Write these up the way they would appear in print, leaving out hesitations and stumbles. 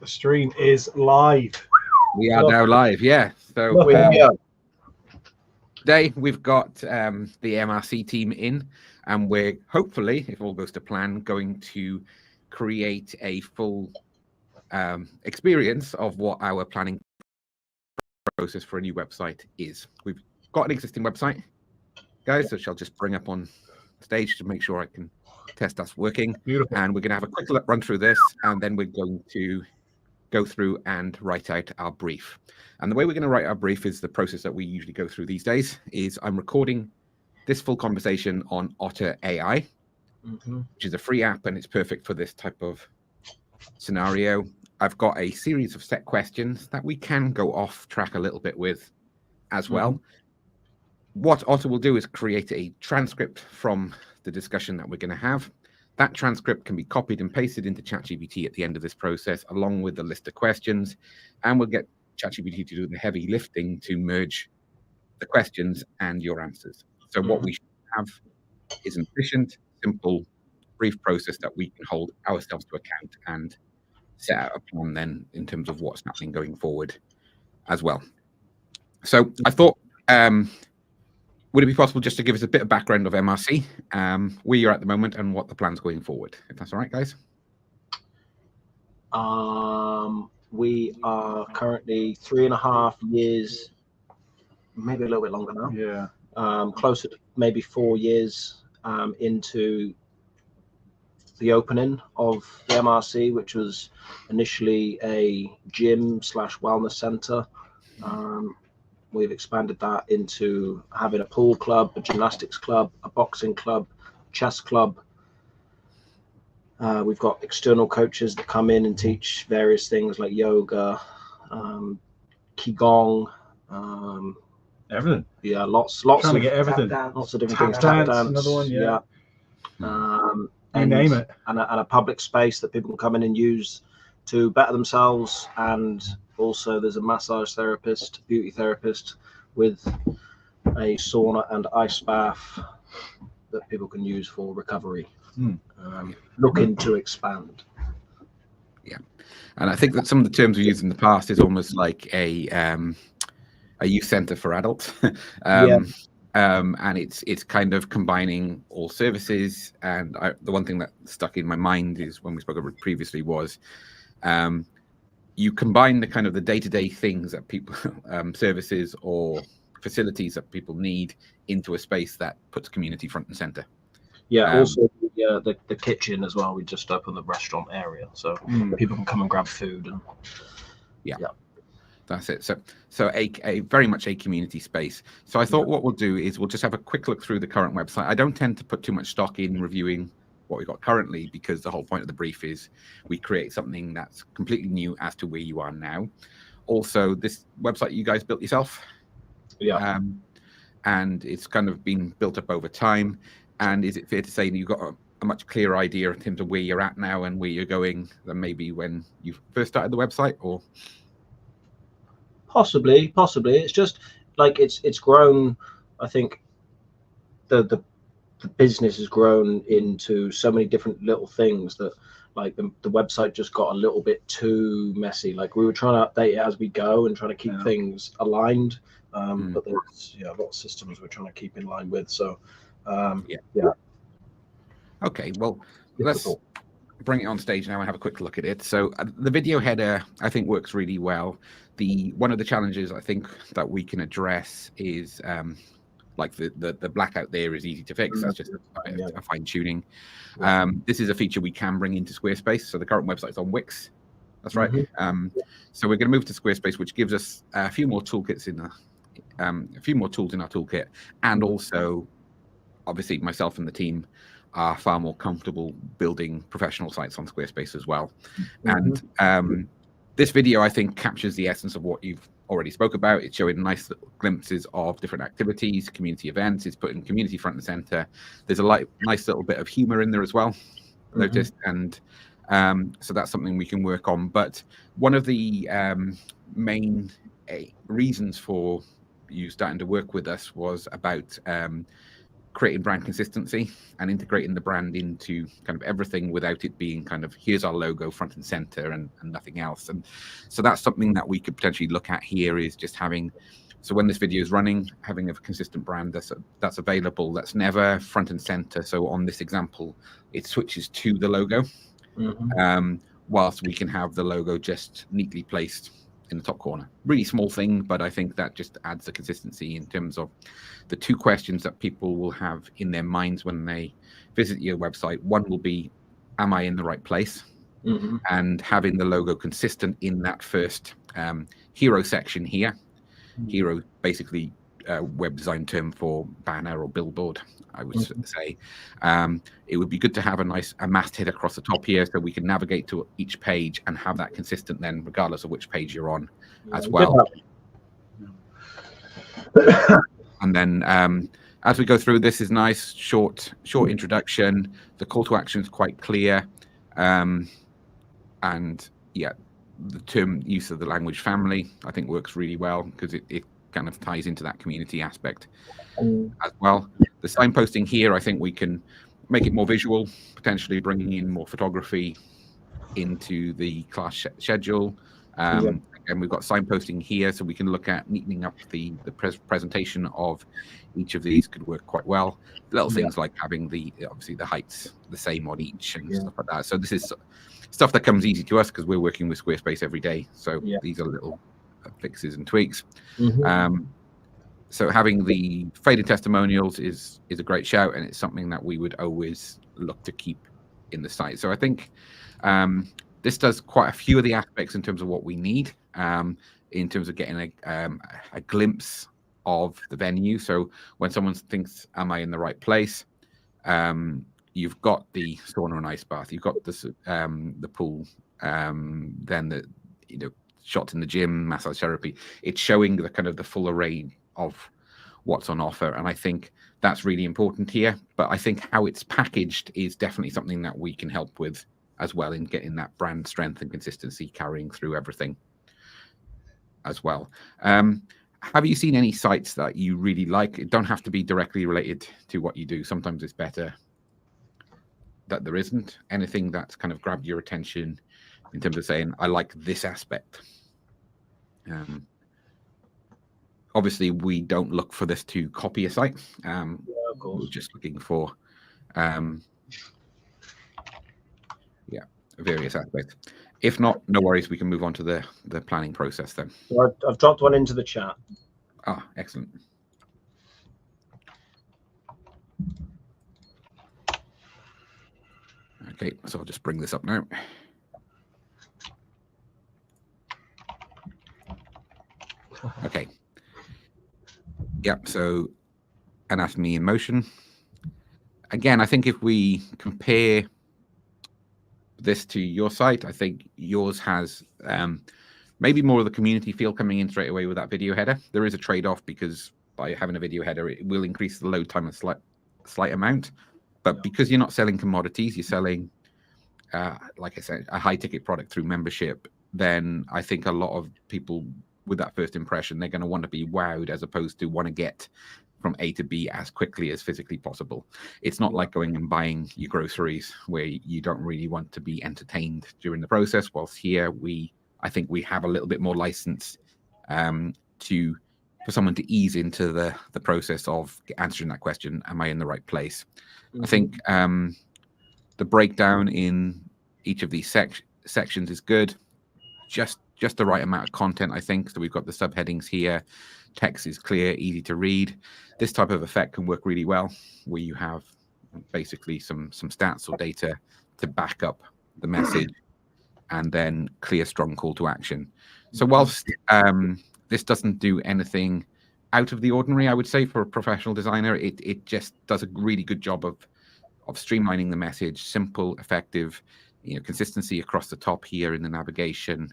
The stream is live. We are now live, yeah. So today we've got the MRC team in, and we're hopefully, if all goes to plan, going to create a full experience of what our planning process for a new website is. We've got an existing website, guys, which I'll just bring up on stage to make sure I can test that's working. Beautiful. And we're going to have a quick run through this, and then we're going to go through and write out our brief. And the way we're going to write our brief is the process that we usually go through these days. Is I'm recording this full conversation on Otter AI, which is a free app, and it's perfect for this type of scenario. I've got a series of set questions that we can go off track a little bit with as well. What Otter will do is create a transcript from the discussion that we're going to have. That transcript can be copied and pasted into ChatGPT at the end of this process, along with the list of questions, and we'll get ChatGPT to do the heavy lifting to merge the questions and your answers. So what we should have is an efficient, simple, brief process that we can hold ourselves to account and set out a plan then in terms of what's happening going forward as well. So I thought, would it be possible just to give us a bit of background of MRC, where you're at the moment and what the plan's going forward, if that's all right, guys? We are currently 3.5 years, maybe a little bit longer now. Yeah. Closer to maybe 4 years into the opening of the MRC, which was initially a gym / wellness center. We've expanded that into having a pool club, a gymnastics club, a boxing club, chess club. We've got external coaches that come in and teach various things like yoga, qigong, Everything. yeah, lots Trying of to get everything. lots of different Tap things. dance, Tap dance, another one, yeah. You You name it. and a public space that people can come in and use to better themselves. And also there's a massage therapist, beauty therapist with a sauna and ice bath that people can use for recovery. Looking to expand. Yeah, and I think that some of the terms we used in the past is almost like a youth center for adults. And it's kind of combining all services. And the one thing that stuck in my mind is when we spoke about it previously was you combine the kind of the day-to-day things that people, services or facilities that people need into a space that puts community front and center. Yeah, also the kitchen as well. We just opened the restaurant area, so people can come and grab food. And yeah. That's it. So a very much a community space. So I thought what we'll do is we'll just have a quick look through the current website. I don't tend to put too much stock in reviewing what we've got currently, because the whole point of the brief is we create something that's completely new as to where you are now. Also, this website you guys built yourself. yeah, and it's kind of been built up over time. And is it fair to say that you've got a much clearer idea in terms of where you're at now and where you're going than maybe when you first started the website? Or possibly. It's just like it's grown. I think the business has grown into so many different little things that like the website just got a little bit too messy. Like we were trying to update it as we go and trying to keep things aligned. But there's a lot of systems we're trying to keep in line with. So okay, well, let's bring it on stage now and have a quick look at it. So the video header, I think, works really well. One of the challenges I think that we can address is like the blackout there is easy to fix. That's just a fine tuning. This is a feature we can bring into Squarespace. So the current website is on Wix. That's right. So we're going to move to Squarespace, which gives us a few more toolkits a few more tools in our toolkit, and also obviously myself and the team are far more comfortable building professional sites on Squarespace as well. And this video, I think, captures the essence of what you've already spoke about. It's showing nice little glimpses of different activities, community events. It's putting community front and center. There's a nice little bit of humor in there as well, noticed. And so that's something we can work on. But one of the main reasons for you starting to work with us was about creating brand consistency and integrating the brand into kind of everything without it being kind of here's our logo front and center and nothing else. And so that's something that we could potentially look at here, is just having, so when this video is running, having a consistent brand that's available, that's never front and center. So on this example, it switches to the logo, whilst we can have the logo just neatly placed in the top corner. Really small thing, but I think that just adds the consistency in terms of the two questions that people will have in their minds when they visit your website. One will be, am I in the right place? And having the logo consistent in that first hero section here. Hero, basically web design term for banner or billboard, I would say. It would be good to have a masthead across the top here, so we can navigate to each page and have that consistent then, regardless of which page you're on, as well. And then as we go through, this is nice, short introduction. The call to action is quite clear, and yeah, the term use of the language family, I think, works really well because it kind of ties into that community aspect as well. The signposting here, I think we can make it more visual, potentially bringing in more photography into the class schedule. And we've got signposting here, so we can look at neatening up the presentation of each of these could work quite well. Little things like having obviously the heights the same on each and stuff like that. So this is stuff that comes easy to us because we're working with Squarespace every day. So these are little fixes and tweaks. So having the faded testimonials is a great shout, and it's something that we would always look to keep in the site. So I think this does quite a few of the aspects in terms of what we need, in terms of getting a glimpse of the venue. So when someone thinks, am I in the right place? You've got the sauna and ice bath, you've got the pool, then the shots in the gym, massage therapy. It's showing the kind of the full array of what's on offer, and I think that's really important here. But I think how it's packaged is definitely something that we can help with as well in getting that brand strength and consistency carrying through everything as well. Have you seen any sites that you really like? It don't have to be directly related to what you do. Sometimes it's better that there isn't. Anything that's kind of grabbed your attention in terms of saying, I like this aspect. Obviously, we don't look for this to copy a site. Of course. We're just looking for various aspects. If not, no worries. We can move on to the planning process then. So I've dropped one into the chat. Ah, excellent. Okay, so I'll just bring this up now. Okay. Yep, so Anatomy in Motion. Again, I think if we compare this to your site, I think yours has maybe more of the community feel coming in straight away with that video header. There is a trade-off because by having a video header, it will increase the load time a slight amount. But because you're not selling commodities, you're selling, like I said, a high-ticket product through membership, then I think a lot of people with that first impression, they're going to want to be wowed as opposed to want to get from A to B as quickly as physically possible. It's not like going and buying your groceries where you don't really want to be entertained during the process. Whilst here, I think we have a little bit more license for someone to ease into the process of answering that question, am I in the right place? I think the breakdown in each of these sections is good. Just the right amount of content, I think. So we've got the subheadings here. Text is clear, easy to read. This type of effect can work really well, where you have basically some stats or data to back up the message, and then clear, strong call to action. So whilst this doesn't do anything out of the ordinary, I would say, for a professional designer, it just does a really good job of streamlining the message, simple, effective, consistency across the top here in the navigation.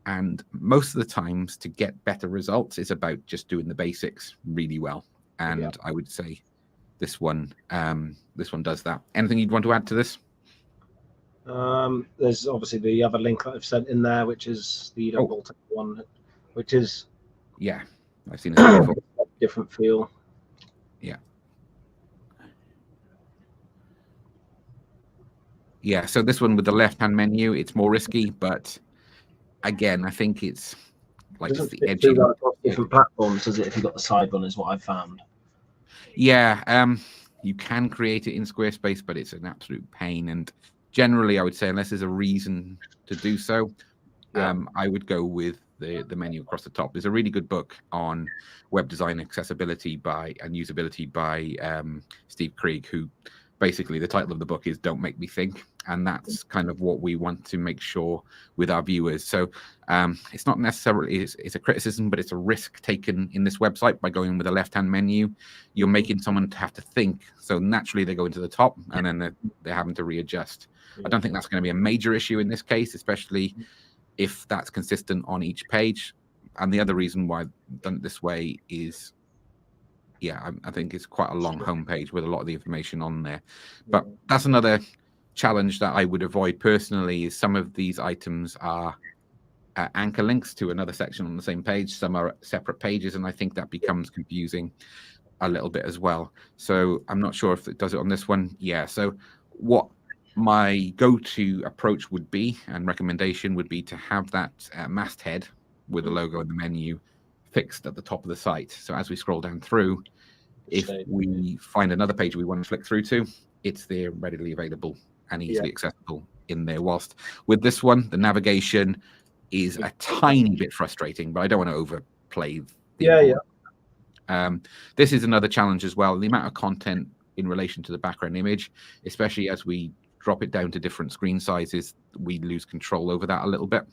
And most of the times to get better results is about just doing the basics really well. And I would say this one does that. Anything you'd want to add to this? There's obviously the other link that I've sent in there, which is the Baltic one, which is I've seen it before. Different feel. Yeah. Yeah, so this one with the left-hand menu, it's more risky, but again, I think it's like just Doesn't the fit edging. too well across different platforms, does it? If you've got the side one, is what I've found. Yeah, you can create it in Squarespace, but it's an absolute pain. And generally, I would say, unless there's a reason to do so, I would go with the menu across the top. There's a really good book on web design accessibility and usability by Steve Krieg, who basically the title of the book is "Don't Make Me Think," and that's kind of what we want to make sure with our viewers. So it's not necessarily it's a criticism, but it's a risk taken in this website by going with a left-hand menu. You're making someone have to think, so naturally they go into the top, and then they're having to readjust. I don't think that's going to be a major issue in this case, especially if that's consistent on each page. And the other reason why I've done it this way is, I think it's quite a long homepage with a lot of the information on there. But that's another challenge that I would avoid personally, is some of these items are anchor links to another section on the same page. Some are separate pages, and I think that becomes confusing a little bit as well. So I'm not sure if it does it on this one. Yeah, so what my go-to approach would be, and recommendation would be, to have that masthead with the logo and the menu fixed at the top of the site. So as we scroll down through, if we find another page we want to flick through to, it's there readily available and easily accessible in there. Whilst with this one, the navigation is a tiny bit frustrating, but I don't want to overplay the this is another challenge as well. The amount of content in relation to the background image, especially as we drop it down to different screen sizes, we lose control over that a little bit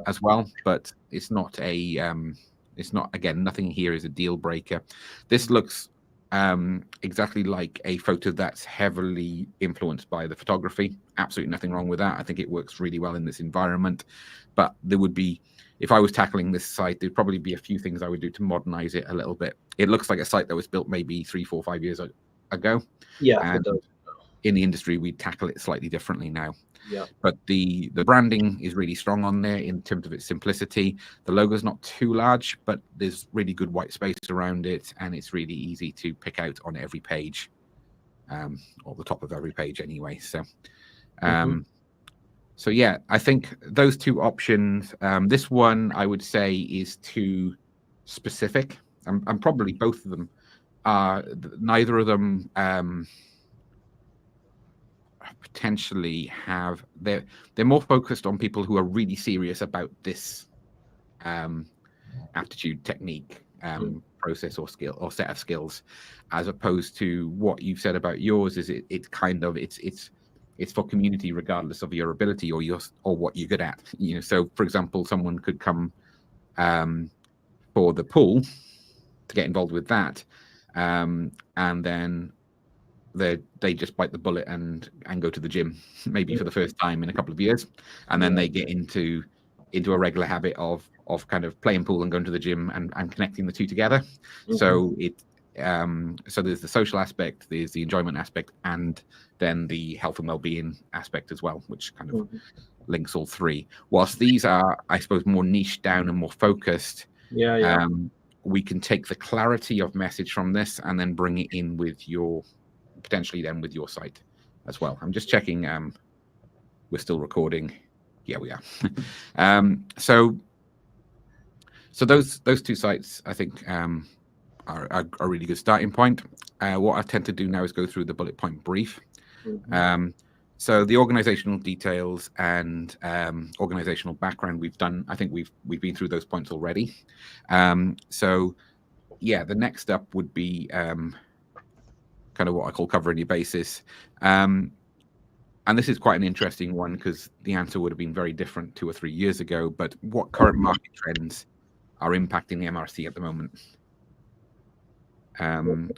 as well. But it's not again, nothing here is a deal breaker. This looks exactly like a photo that's heavily influenced by the photography. Absolutely nothing wrong with that. I think it works really well in this environment. But there would be, if I was tackling this site, there'd probably be a few things I would do to modernize it a little bit. It looks like a site that was built maybe 3, 4, 5 years ago. And in the industry, we tackle it slightly differently now. But the branding is really strong on there in terms of its simplicity. The logo's not too large, but there's really good white space around it, and it's really easy to pick out on every page, or the top of every page anyway. So so yeah, I think those two options, this one I would say is too specific, and probably both of them are, neither of them potentially have, they're more focused on people who are really serious about this aptitude, technique, process or skill or set of skills, as opposed to what you've said about yours. Is it's kind of it's for community regardless of your ability or what you're good at. So for example, someone could come for the pool to get involved with that, and then they just bite the bullet and go to the gym maybe for the first time in a couple of years, and then they get into a regular habit of kind of playing pool and going to the gym and connecting the two together. So so there's the social aspect, there's the enjoyment aspect, and then the health and well-being aspect as well, which kind of links all three. Whilst these are, I suppose, more niche down and more focused, we can take the clarity of message from this and then bring it in with potentially then with your site as well. I'm just checking we're still recording. Yeah, we are. So those two sites, I think, are a really good starting point. What I tend to do now is go through the bullet point brief. So the organizational details and organizational background we've done, I think we've been through those points already. So yeah, the next step would be kind of what I call covering your basis. And this is quite an interesting one because the answer would have been very different 2 or 3 years ago. But what current market trends are impacting the MRC at the moment?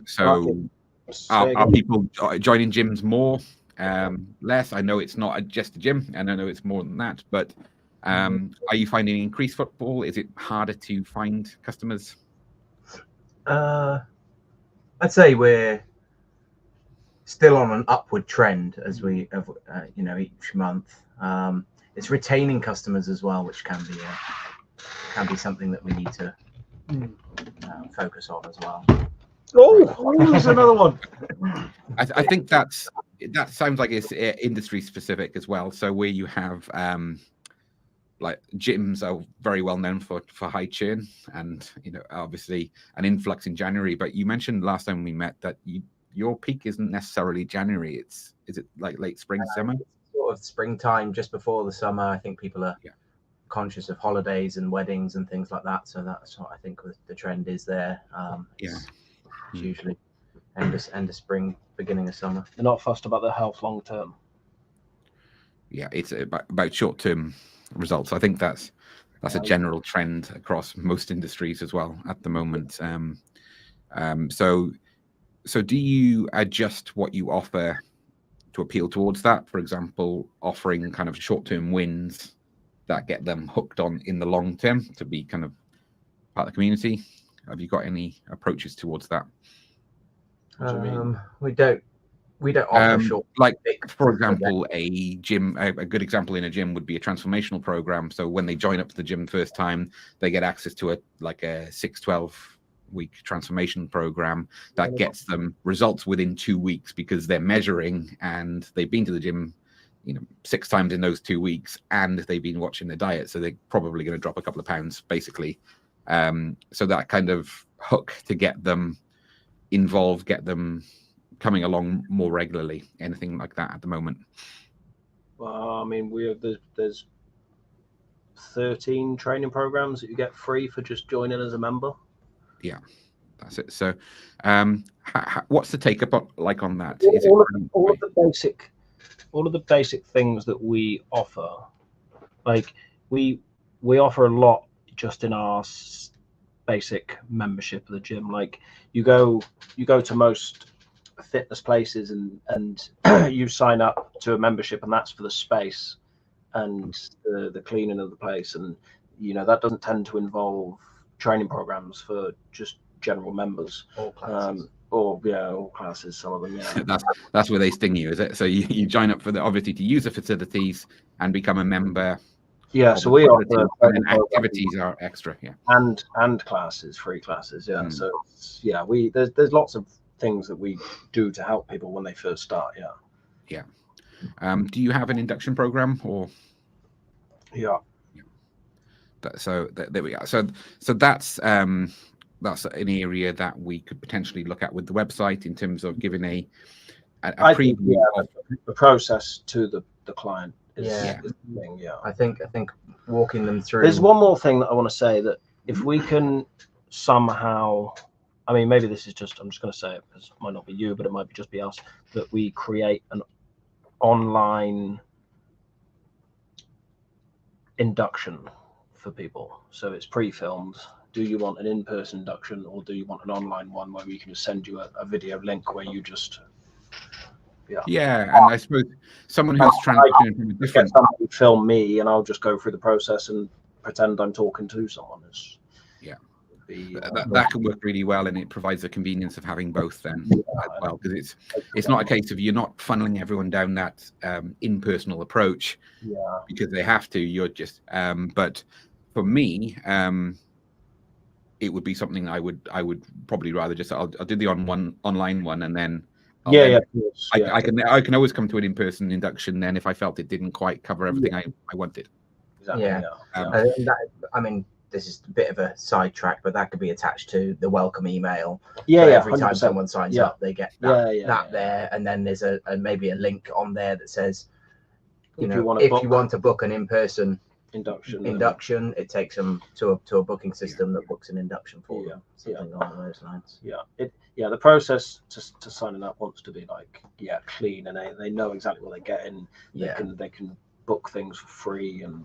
So are people joining gyms more, less? I know it's not just a gym, and I know it's more than that, but are you finding increased footfall? Is it harder to find customers? I'd say we're still on an upward trend as we have, each month. It's retaining customers as well, which can be something that we need to focus on as well. Oh, there's another one. I think that's that sounds like it's industry specific as well. So where you have like gyms are very well known for high churn and obviously an influx in January. But you mentioned last time we met that your peak isn't necessarily January. Is it like late spring, summer? Sort of springtime, just before the summer. I think people are conscious of holidays and weddings and things like that. So that's what I think the trend is there. It's usually end of spring, beginning of summer. They're not fussed about their health long term. Yeah, it's about short term results. I think that's a general trend across most industries as well at the moment. So do you adjust what you offer to appeal towards that? For example, offering kind of short-term wins that get them hooked on in the long term to be kind of part of the community. Have you got any approaches towards that? We don't offer short. Like, for example, a gym, a good example in a gym would be a transformational program. So when they join up to the gym first time, they get access to a 6-12 week transformation program that gets them results within 2 weeks because they're measuring and they've been to the gym 6 times in those 2 weeks and they've been watching their diet, so they're probably going to drop a couple of pounds basically. So that kind of hook to get them involved, get them coming along more regularly. Anything like that at the moment? I mean, there's 13 training programs that you get free for just joining as a member. Yeah, that's it. So what's the take up like on that? All of the basic things that we offer, like we offer a lot just in our basic membership of the gym. Like you go to most fitness places and you sign up to a membership, and that's for the space and the cleaning of the place, and that doesn't tend to involve training programs for just general members. All classes. All classes, some of them. Yeah. That's where they sting you, is it? So you join up for obviously to use the facilities and become a member. Yeah, so we offer, and activities are extra. Yeah, and classes, free classes. Yeah, so there's lots of things that we do to help people when they first start. Yeah. Do you have an induction program or? Yeah. So there we are. So that's an area that we could potentially look at with the website in terms of giving a preview of the process to the client. Is the thing, I think walking them through. There's one more thing that I want to say, that if we can somehow, I mean, maybe this is just, I'm just going to say it because it might not be you, but it might just be us, that we create an online induction for people. So it's pre-filmed. Do you want an in-person induction or do you want an online one where we can just send you a video link where you just and I suppose someone who's transitioning from a different somebody film me and I'll just go through the process and pretend I'm talking to someone. That can work really well, and it provides the convenience of having both then as well, because it's not a case of you're not funneling everyone down that impersonal approach because they have to. You're just but for me, it would be something I would probably rather just I'll do the online one, and then I can always come to an in-person induction then if I felt it didn't quite cover everything I wanted. Exactly. I mean, this is a bit of a sidetrack, but that could be attached to the welcome email. Every 100%. Time someone signs up, they get that there, and then there's maybe a link on there that says, if you want to book an in-person induction, it takes them to a booking system that books an induction for them. Something along those lines. The process to signing up wants to be clean, and they know exactly what they're getting. They can book things for free and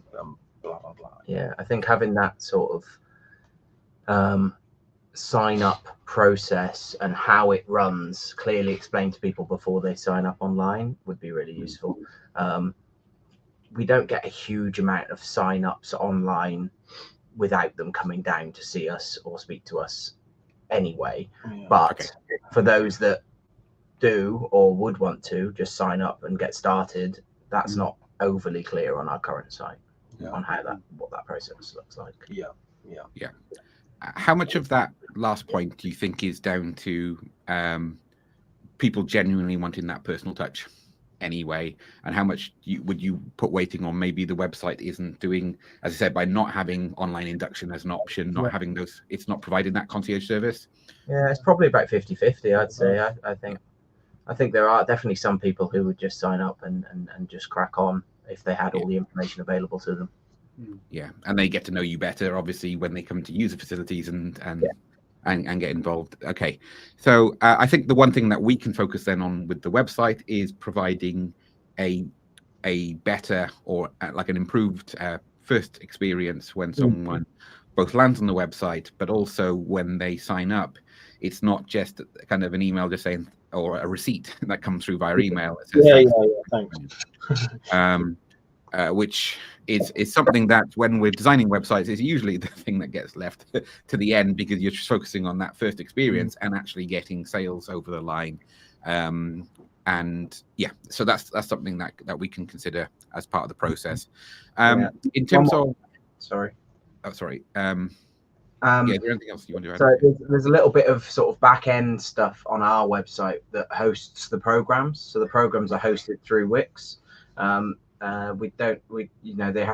blah blah blah. I think having that sort of sign up process and how it runs clearly explained to people before they sign up online would be really useful. We don't get a huge amount of sign-ups online without them coming down to see us or speak to us anyway. But for those that do or would want to just sign up and get started, that's not overly clear on our current site on what that process looks like. How much of that last point do you think is down to people genuinely wanting that personal touch? anyway, and how much would you put weighting on maybe the website isn't doing, as I said, by not having online induction as an option, not having those, it's not providing that concierge service? Yeah, it's probably about 50-50, I'd say. I think there are definitely some people who would just sign up and just crack on if they had all the information available to them. Yeah, and they get to know you better, obviously, when they come to use the facilities and get involved. Okay, so I think the one thing that we can focus then on with the website is providing a better or like an improved first experience when someone both lands on the website, but also when they sign up. It's not just kind of an email just saying, or a receipt that comes through via email. It says, Thanks. Which is something that when we're designing websites is usually the thing that gets left to the end, because you're just focusing on that first experience and actually getting sales over the line. And yeah, so that's something that we can consider as part of the process. In terms of, sorry. Oh, sorry. Yeah, is there anything else you want to add? So there's a little bit of sort of back end stuff on our website that hosts the programs. So the programs are hosted through Wix. They have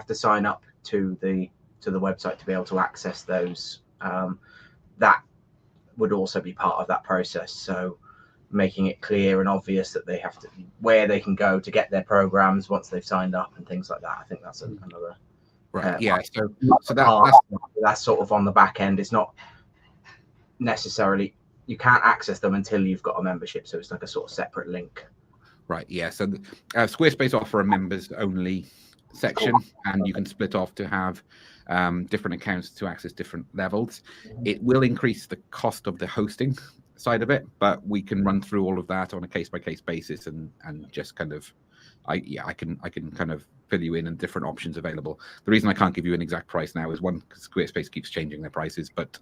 to sign up to the website to be able to access those. That would also be part of that process. So making it clear and obvious that they have to, where they can go to get their programs once they've signed up and things like that. I think that's another. Right. Yeah. So that's sort of on the back end. It's not necessarily, you can't access them until you've got a membership. So it's like a sort of separate link. Right. Yeah. So Squarespace offer a members only section, and you can split off to have different accounts to access different levels. It will increase the cost of the hosting side of it, but we can run through all of that on a case by case basis and just kind of, I can kind of fill you in on different options available. The reason I can't give you an exact price now is one, because Squarespace keeps changing their prices, but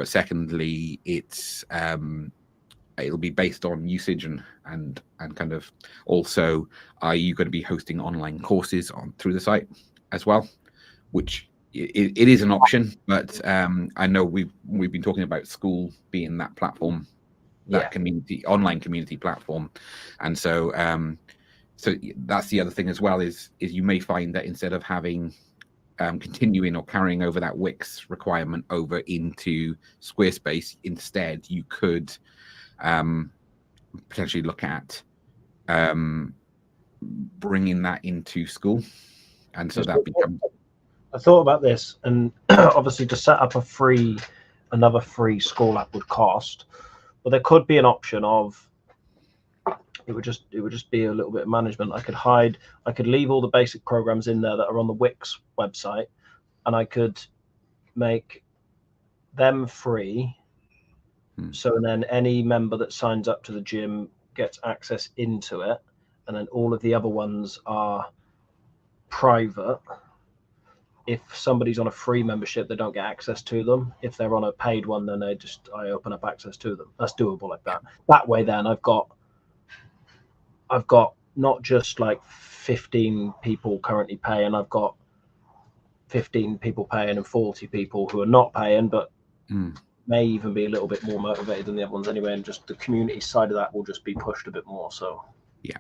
secondly, it'll be based on usage and kind of also, are you going to be hosting online courses through the site as well, which it is an option, but I know we've been talking about school being that platform, that online community platform, and so so that's the other thing as well, is you may find that instead of having continuing or carrying over that Wix requirement over into Squarespace, instead you could potentially look at bringing that into school, and so that becomes. I thought about this, and obviously to set up another free school app would cost, but there could be an option of it would just be a little bit of management. I could leave all the basic programs in there that are on the Wix website, and I could make them free. So then any member that signs up to the gym gets access into it, and then all of the other ones are private. If somebody's on a free membership, they don't get access to them. If they're on a paid one, then I open up access to them. That's doable like that. That way, then I've got not just like 15 people currently paying. I've got 15 people paying and 40 people who are not paying, but may even be a little bit more motivated than the other ones anyway. And just the community side of that will just be pushed a bit more. So yeah.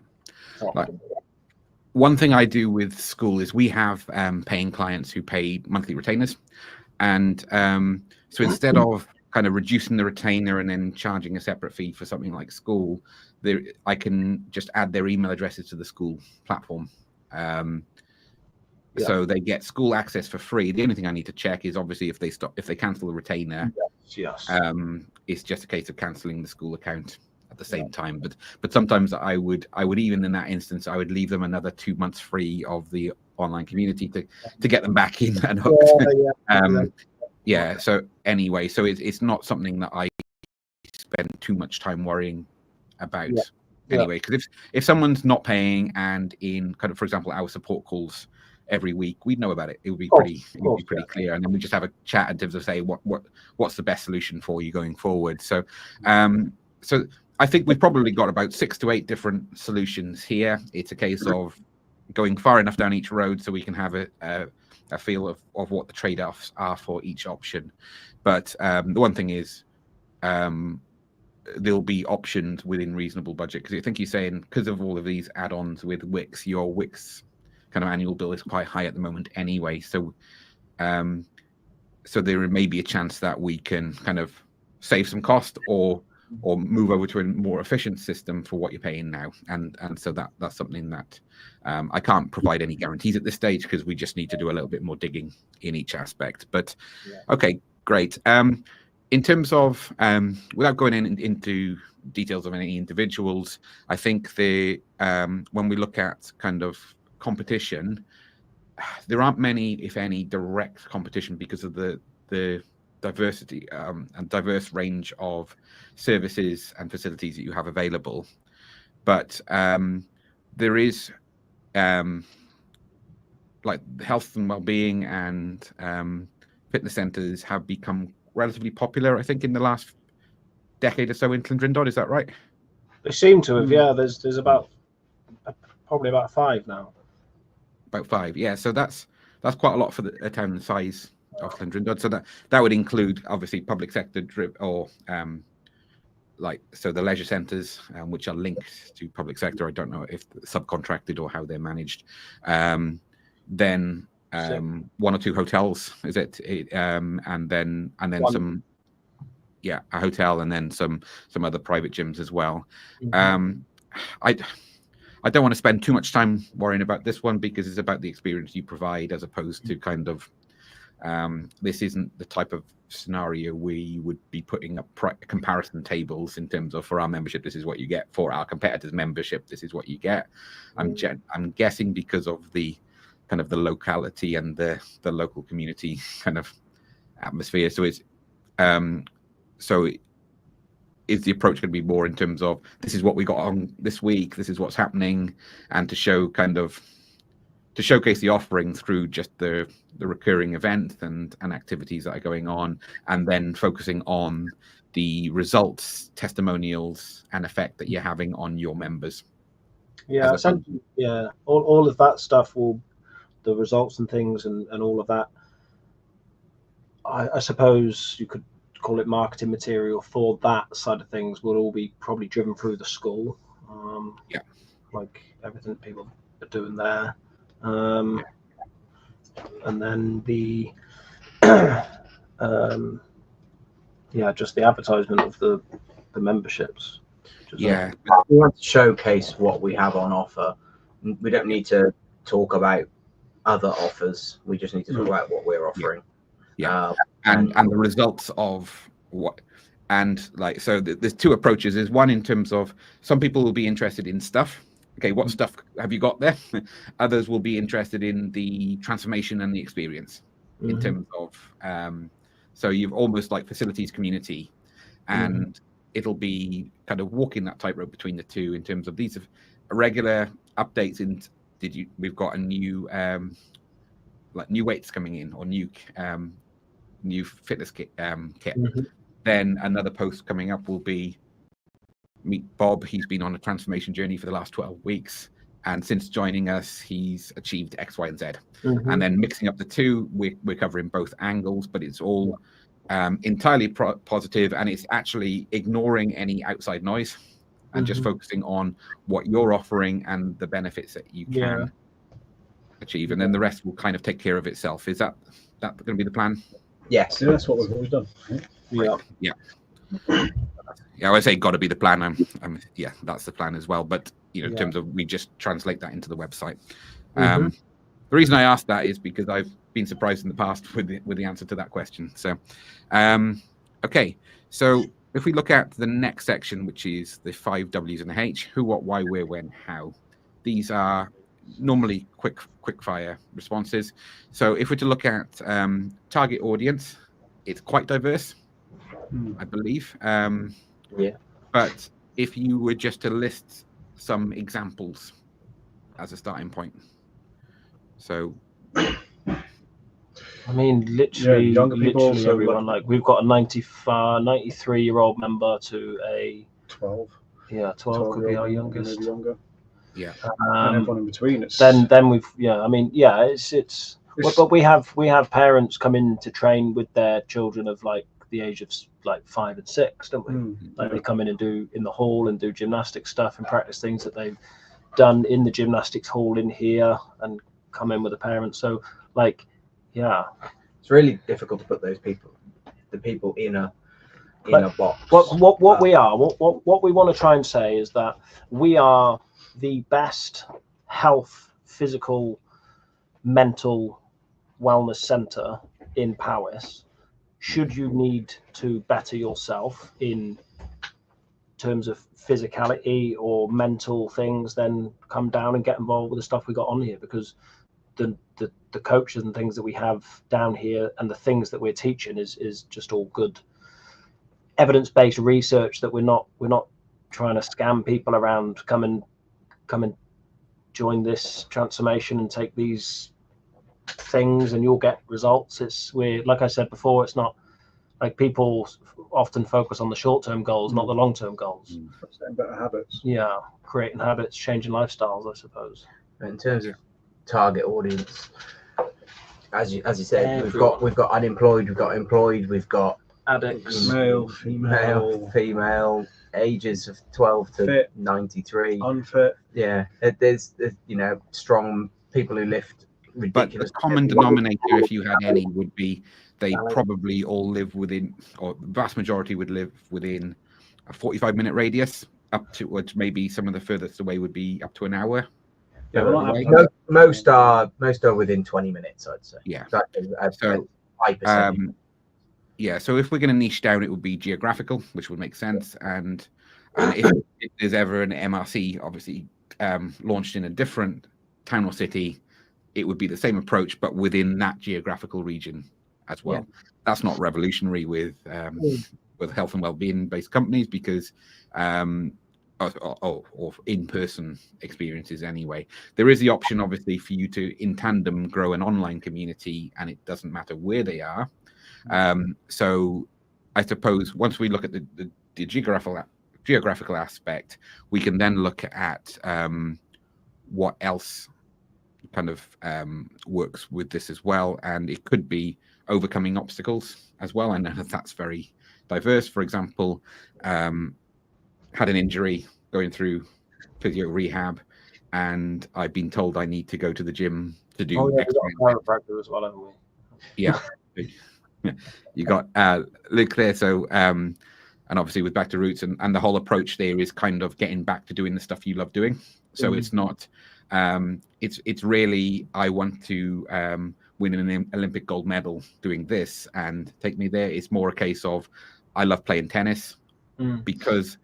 One thing I do with school is we have paying clients who pay monthly retainers. And so instead of kind of reducing the retainer and then charging a separate fee for something like school, I can just add their email addresses to the school platform. So they get school access for free. The only thing I need to check is obviously if they cancel the retainer, it's just a case of cancelling the school account at the same time. But sometimes I would even in that instance, I would leave them another 2 months free of the online community to get them back in and hooked. So anyway, so it's not something that I spend too much time worrying about anyway, because if someone's not paying and in kind of, for example, our support calls every week, we'd know about it. It would be pretty clear, and then we just have a chat in terms of say what's the best solution for you going forward. So so I think we've probably got about 6 to 8 different solutions here. It's a case of going far enough down each road so we can have a feel of what the trade-offs are for each option. But the one thing is there'll be options within reasonable budget? Because I think you're saying because of all of these add-ons with Wix, your Wix kind of annual bill is quite high at the moment anyway. So so there may be a chance that we can kind of save some cost or move over to a more efficient system for what you're paying now. And so that's something that I can't provide any guarantees at this stage because we just need to do a little bit more digging in each aspect. But okay, great. In terms of, without going into details of any individuals, I think when we look at kind of competition, there aren't many, if any, direct competition because of the diversity and diverse range of services and facilities that you have available. But there is like health and well-being and fitness centres have become relatively popular, I think, in the last decade or so in Llangryndod. Is that right? They seem to have, yeah. There's about probably about 5 now. About 5, yeah. So that's quite a lot for a town the size of Llangryndod. So that would include obviously public sector or so the leisure centres, which are linked to public sector. I don't know if subcontracted or how they're managed. Then 1 or 2 hotels, is it? And then some, a hotel, and then some other private gyms as well. I don't want to spend too much time worrying about this one because it's about the experience you provide as opposed to kind of this isn't the type of scenario where you would be putting up comparison tables in terms of, for our membership, this is what you get, for our competitors' membership, this is what you get. I'm guessing because of the kind of the locality and the local community kind of atmosphere. So is the approach going to be more in terms of this is what we got on this week, this is what's happening, and to showcase the offering through just the recurring events and activities that are going on, and then focusing on the results, testimonials, and effect that you're having on your members? Yeah, essentially, yeah. All of that stuff the results and things and all of that. I suppose you could call it marketing material for that side of things will all be probably driven through the school. Like everything people are doing there. And then the just the advertisement of the memberships. We want to showcase what we have on offer. We don't need to talk about other offers. We just need to talk about what we're offering. And the results of what, and like, so there's 2 approaches. There's one in terms of some people will be interested in stuff. Okay, what stuff have you got there? Others will be interested in the transformation and the experience in terms of, so you've almost like facilities community, and it'll be kind of walking that tightrope between the 2 in terms of these are regular updates. We've got a new, like new weights coming in or new fitness kit. Then another post coming up will be meet Bob. He's been on a transformation journey for the last 12 weeks. And since joining us, he's achieved X, Y, and Z. And then mixing up the 2, we're covering both angles, but it's all entirely positive, and it's actually ignoring any outside noise and just focusing on what you're offering and the benefits that you can achieve. And then the rest will kind of take care of itself. Is that going to be the plan? Yes. Yeah, that's what we've always done. Yeah, I would say got to be the plan. That's the plan as well. But in terms of we just translate that into the website. The reason I asked that is because I've been surprised in the past with the answer to that question. So, okay. So if we look at the next section, which is the 5 W's and the H: who, what, why, where, when, how. These are normally quick fire responses. So if we're to look at target audience, it's quite diverse, I believe. But if you were just to list some examples as a starting point. So I mean, literally people, so everyone. Like we've got a 93-year-old member to a 12. Yeah, 12 could be our youngest. Maybe younger. Yeah. And everyone in between. It's then we've it's but we have parents come in to train with their children of like the age of like 5 and 6, don't we? Like they come in and do in the hall and do gymnastic stuff and practice things that they've done in the gymnastics hall in here and come in with a parent. So like, yeah, it's really difficult to put the people in a box. What we want to try and say is that we are the best health, physical, mental wellness center in Powys. Should you need to better yourself in terms of physicality or mental things, then come down and get involved with the stuff we got on here, because the coaches and things that we have down here and the things that we're teaching is just all good evidence-based research, that we're not trying to scam people around. Come and join this transformation and take these things and you'll get results. We're like I said before, it's not like people often focus on the short-term goals, not the long-term goals. Better habits. Yeah, creating habits, changing lifestyles, I suppose. In terms of target audience, as you said, Everyone. we've got unemployed, we've got employed, we've got Addicts, Male, female, ages of 12 to Fit. 93. unfit. Yeah, there's strong people who lift But ridiculous. the common denominator, if you had any, would be they probably all live within, or the vast majority would live within a 45-minute radius, up to which maybe some of the furthest away would be up to an hour. Yeah, we're not away. having Most are within 20 minutes, I'd say. Yeah. So, Yeah, so if we're going to niche down, it would be geographical, which would make sense. And if there's ever an MRC, obviously launched in a different town or city, it would be the same approach, but within that geographical region as well. Yeah. That's not revolutionary with health and well-being based companies, because or in-person experiences anyway. There is the option, obviously, for you to in tandem grow an online community, and it doesn't matter where they are. So I suppose once we look at the geographical aspect, we can then look at what else kind of works with this as well. And it could be overcoming obstacles as well. I know that's very diverse. For example, had an injury, going through physio rehab, and I've been told I need to go to the gym to do chiropractor as well, haven't we? Yeah. You got Luke there, so and obviously with Back to Roots, and the whole approach there is kind of getting back to doing the stuff you love doing. So it's not it's really, I want to win an Olympic gold medal doing this and take me there. It's more a case of I love playing tennis because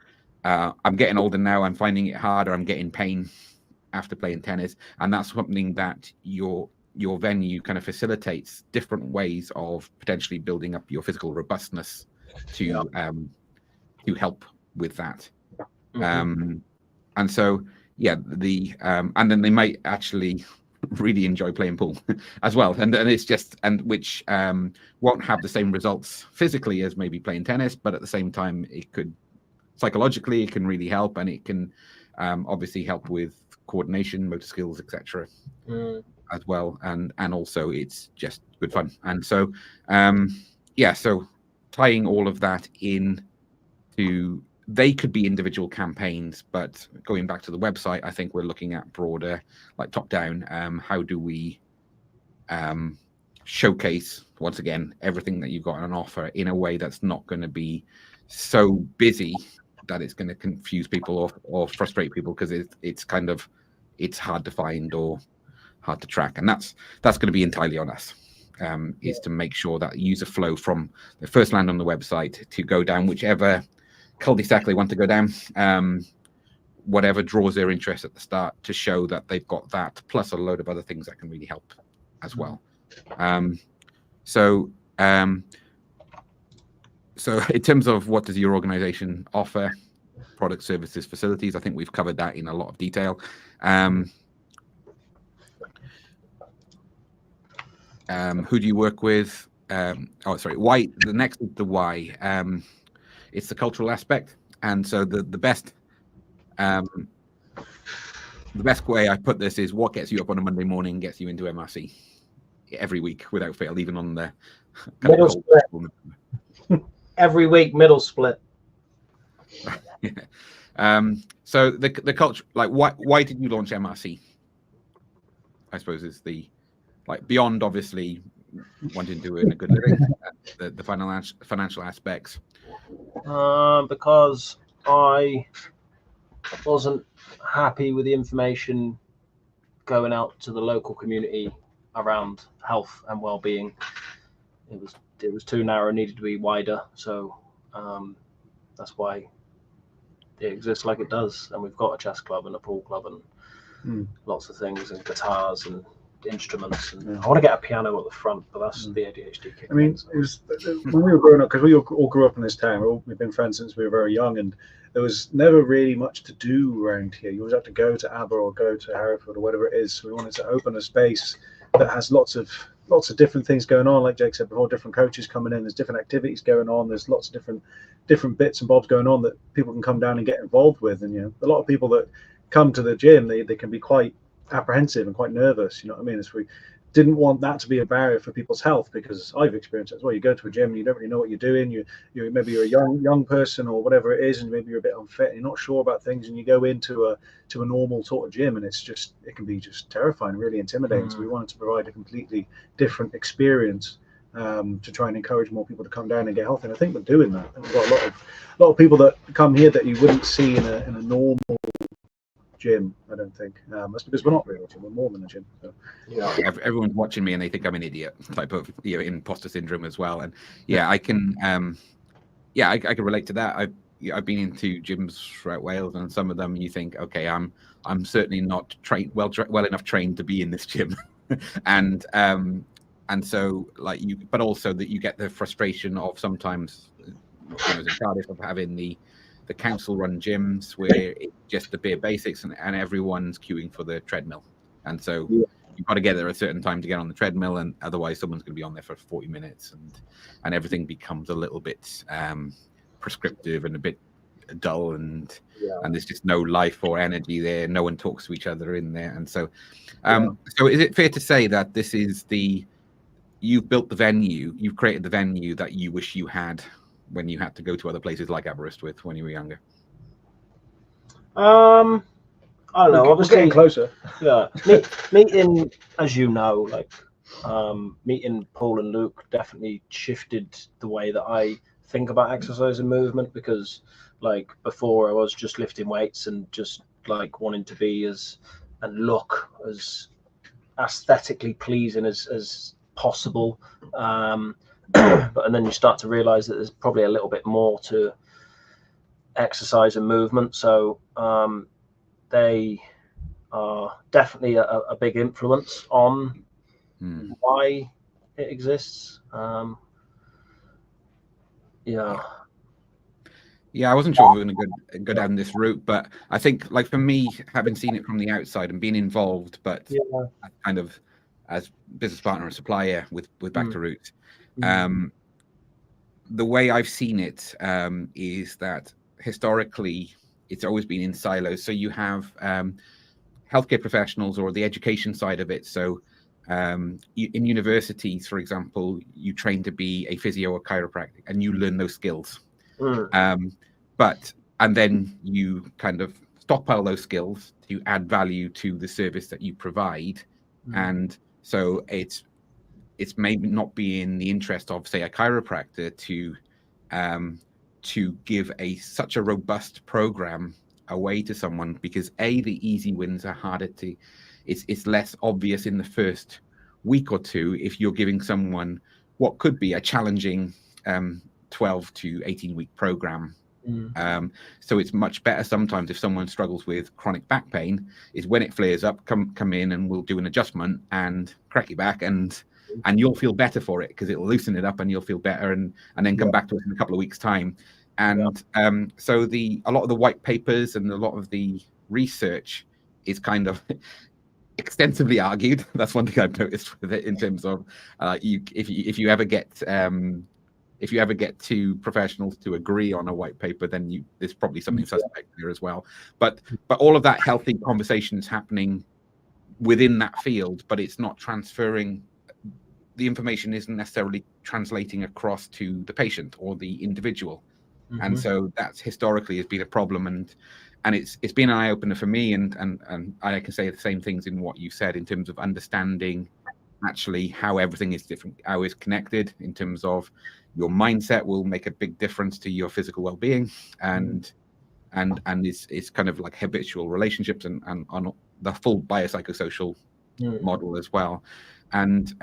I'm getting older now, I'm finding it harder, I'm getting pain after playing tennis, and that's something that your venue kind of facilitates different ways of potentially building up your physical robustness to help with that. And so and then they might actually really enjoy playing pool as well, and it's just, and which won't have the same results physically as maybe playing tennis, but at the same time it could psychologically, it can really help, and it can obviously help with coordination, motor skills, etc. As well, and also it's just good fun. And so so tying all of that in to, they could be individual campaigns, but going back to the website, I think we're looking at broader, like top down, how do we showcase once again everything that you've got on offer in a way that's not going to be so busy that it's going to confuse people or frustrate people, because it's hard to find or hard to track, and that's going to be entirely on us. Is to make sure that user flow from the first land on the website to go down whichever cul-de-sac they want to go down, whatever draws their interest at the start, to show that they've got that, plus a load of other things that can really help as well. So in terms of what does your organization offer, product, services, facilities, I think we've covered that in a lot of detail. Who do you work with? Why? The next is the why. It's the cultural aspect, and so the best way I put this is what gets you up on a Monday morning, gets you into MRC every week without fail, even on the every week middle split. So the culture, like, why did you launch MRC? I suppose is the, like, beyond obviously wanting to earn a good living, the financial aspects. Because I wasn't happy with the information going out to the local community around health and well-being. It was too narrow, needed to be wider. So that's why it exists like it does. And we've got a chess club and a pool club and lots of things, and guitars and instruments. And I want to get a piano at the front, but that's the ADHD kick. I mean, it was when we were growing up, because we all grew up in this town. We've been friends since we were very young, and there was never really much to do around here. You always have to go to Aber or go to Hereford or whatever it is. So we wanted to open a space that has lots of different things going on. Like Jake said before, different coaches coming in. There's different activities going on. There's lots of different bits and bobs going on that people can come down and get involved with. And a lot of people that come to the gym, they can be quite apprehensive and quite nervous. You know what I mean? We didn't want that to be a barrier for people's health, because I've experienced it as well. You go to a gym and you don't really know what you're doing. You maybe you're a young person or whatever it is, and maybe you're a bit unfit and you're not sure about things, and you go into a normal sort of gym, and it can be just terrifying, really intimidating. So we wanted to provide a completely different experience to try and encourage more people to come down and get healthy. And I think we're doing that. We've got a lot of people that come here that you wouldn't see in a normal gym. I don't think that's because we're not really a gym, we're more than a gym. So. Yeah, everyone's watching me and they think I'm an idiot, type of imposter syndrome as well. And I can I can relate to that. I've been into gyms throughout Wales, and some of them you think, okay, I'm certainly not well enough trained to be in this gym. and so but also that you get the frustration of sometimes in Cardiff of having the council run gyms where it's just the bare basics and everyone's queuing for the treadmill, and so you've got to get there at a certain time to get on the treadmill, and otherwise someone's going to be on there for 40 minutes, and everything becomes a little bit prescriptive and a bit dull, and there's just no life or energy there. No one talks to each other in there, and so so is it fair to say that this is you've built the venue, you've created the venue that you wish you had when you had to go to other places like Aberystwyth when you were younger? I don't know. Obviously, getting closer. Yeah, meeting, as you know, meeting Paul and Luke definitely shifted the way that I think about exercise and movement, because before I was just lifting weights and just wanting to be and look as aesthetically pleasing as possible. And then you start to realize that there's probably a little bit more to exercise and movement. So they are definitely a big influence on why it exists. I wasn't sure if we were going to go down this route, but I think, for me, having seen it from the outside and being involved, but kind of as business partner and supplier with Back to Roots, the way I've seen it is that historically it's always been in silos. So you have healthcare professionals or the education side of it. So in universities, for example, you train to be a physio or chiropractic, and you learn those skills. And then you kind of stockpile those skills to add value to the service that you provide. And so it's maybe not be in the interest of, say, a chiropractor to give such a robust program away to someone, because the easy wins are harder to, it's less obvious in the first week or two if you're giving someone what could be a challenging 12 to 18 week program. So it's much better sometimes if someone struggles with chronic back pain, is when it flares up, come in and we'll do an adjustment and crack your back, and you'll feel better for it because it'll loosen it up and you'll feel better, and then come back to us in a couple of weeks' time. And so a lot of the white papers and a lot of the research is kind of extensively argued. That's one thing I've noticed with it, in terms of if you ever get two professionals to agree on a white paper, then there's probably something suspect there as well. But all of that healthy conversation is happening within that field, but it's not transferring the information isn't necessarily translating across to the patient or the individual. And so that's historically has been a problem, and it's been an eye opener for me, and I can say the same things in what you said in terms of understanding actually how everything is different, how it's connected, in terms of your mindset will make a big difference to your physical well-being, and it's kind of like habitual relationships and on the full biopsychosocial model as well. And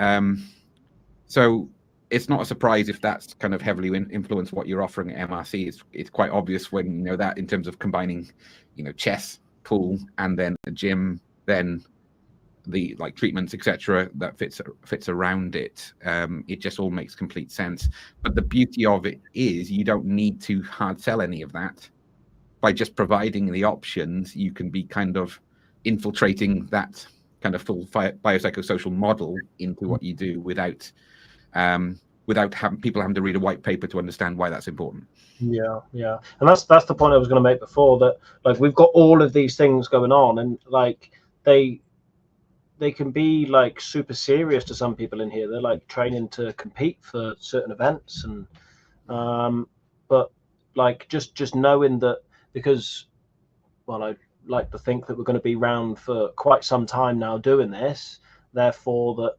so it's not a surprise if that's kind of heavily influenced what you're offering at MRC. It's quite obvious when you know that, in terms of combining, you know, chess, pool, and then a gym, then the like treatments, etc., that fits around it. It just all makes complete sense. But the beauty of it is you don't need to hard sell any of that. By just providing the options, you can be kind of infiltrating that kind of full biopsychosocial model into what you do without having people having to read a white paper to understand why that's important. Yeah, and that's the point I was going to make before, that like we've got all of these things going on, and like they can be like super serious to some people in here. They're like training to compete for certain events, and but like just knowing that, because well, I like to think that we're going to be around for quite some time now doing this, therefore that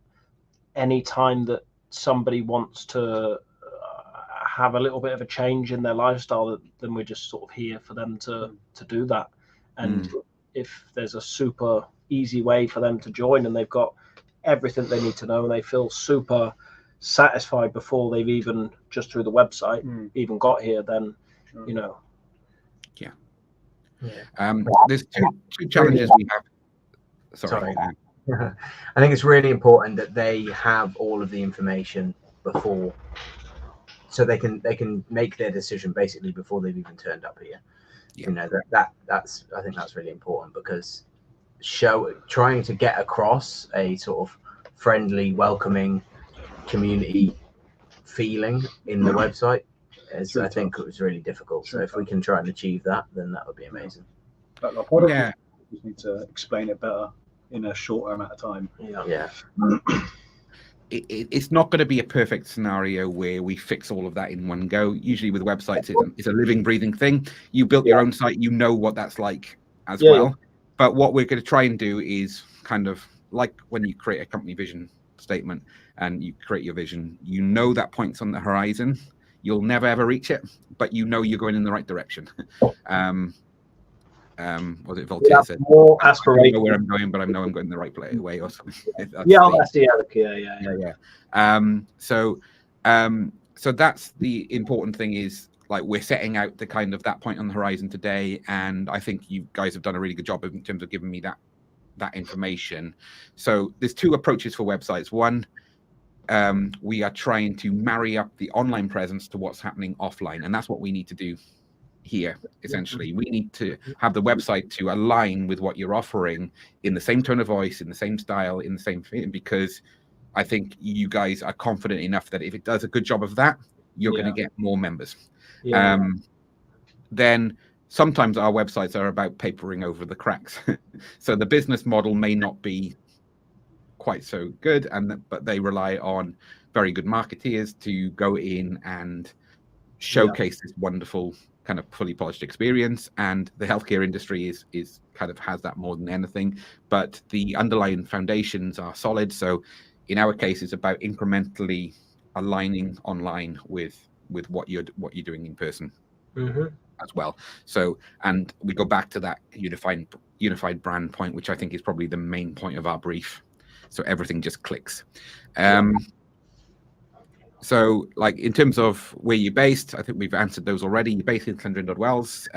any time that somebody wants to have a little bit of a change in their lifestyle, then we're just sort of here for them to do that. And if there's a super easy way for them to join, and they've got everything they need to know, and they feel super satisfied before they've even just through the website even got here, then you know. There's two challenges we have. Sorry. I think it's really important that they have all of the information before, so they can make their decision basically before they've even turned up here. You know, that's I think that's really important, because trying to get across a sort of friendly, welcoming community feeling in the website is, I think, it was really difficult. So if we can try and achieve that, then that would be amazing. But like, what if we just need to explain it better in a shorter amount of time? It's not going to be a perfect scenario where we fix all of that in one go. Usually with websites, it's a living, breathing thing. You built your own site, you know what that's like as well. But what we're going to try and do is kind of like when you create a company vision statement and you create your vision, you know that point's on the horizon. You'll never ever reach it, but you know you're going in the right direction. Was it Voltaire said? More I don't know aspirational. where I'm going, but I know I'm going the right way or something. That's the So that's the important thing, is like we're setting out the kind of that point on the horizon today, and I think you guys have done a really good job in terms of giving me that information. So there's two approaches for websites. One, we are trying to marry up the online presence to what's happening offline, and that's what we need to do here. Essentially, we need to have the website to align with what you're offering in the same tone of voice, in the same style, in the same thing, because I think you guys are confident enough that if it does a good job of that, you're going to get more members. Then sometimes our websites are about papering over the cracks. So the business model may not be quite so good, but they rely on very good marketeers to go in and showcase this wonderful kind of fully polished experience. And the healthcare industry is kind of has that more than anything, but the underlying foundations are solid. So in our case, it's about incrementally aligning online with what you're doing in person as well. So, and we go back to that unified brand point, which I think is probably the main point of our brief. So everything just clicks. So like in terms of where you're based, I think we've answered those already. You're based in Clondrindod Wells.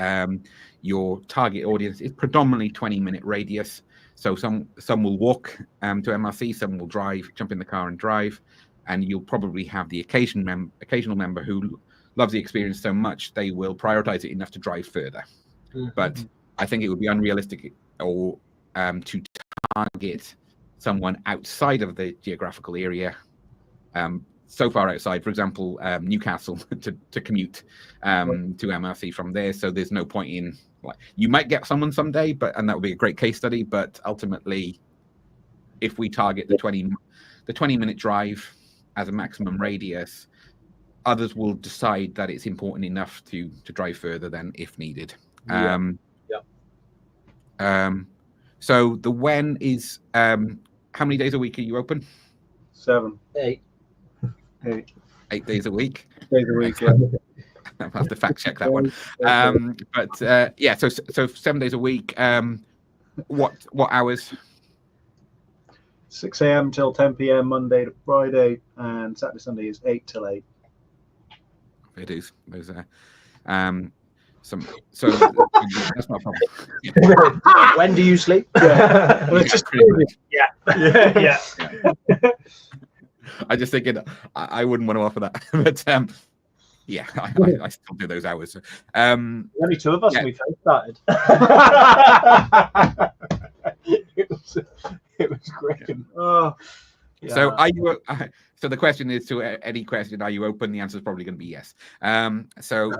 Your target audience is predominantly 20-minute radius. So some will walk to MRC, some will drive, jump in the car and drive, and you'll probably have the occasional member who loves the experience so much they will prioritize it enough to drive further. But I think it would be unrealistic or to target someone outside of the geographical area, so far outside, for example, Newcastle, to commute to MRC from there. So there's no point in, like, you might get someone someday, and that would be a great case study. But ultimately, if we target the 20-minute drive, as a maximum radius, others will decide that it's important enough to drive further than if needed. So the when is how many days a week are you open? 7, 8. 8 days a week. days a week. Yeah. I'll have to fact check that one. But yeah, so 7 days a week. What hours? 6 a.m. till 10 p.m. Monday to Friday, and Saturday Sunday is 8 till 8. It is. Those so that's not a problem. When do you sleep? Yeah. Well, it's just Yeah. I just thinking I wouldn't want to offer that, but yeah, I still do those hours. Only 2 of us when we first started. it was great. Oh, So are you? So the question is, to any question, are you open? The answer is probably going to be yes. So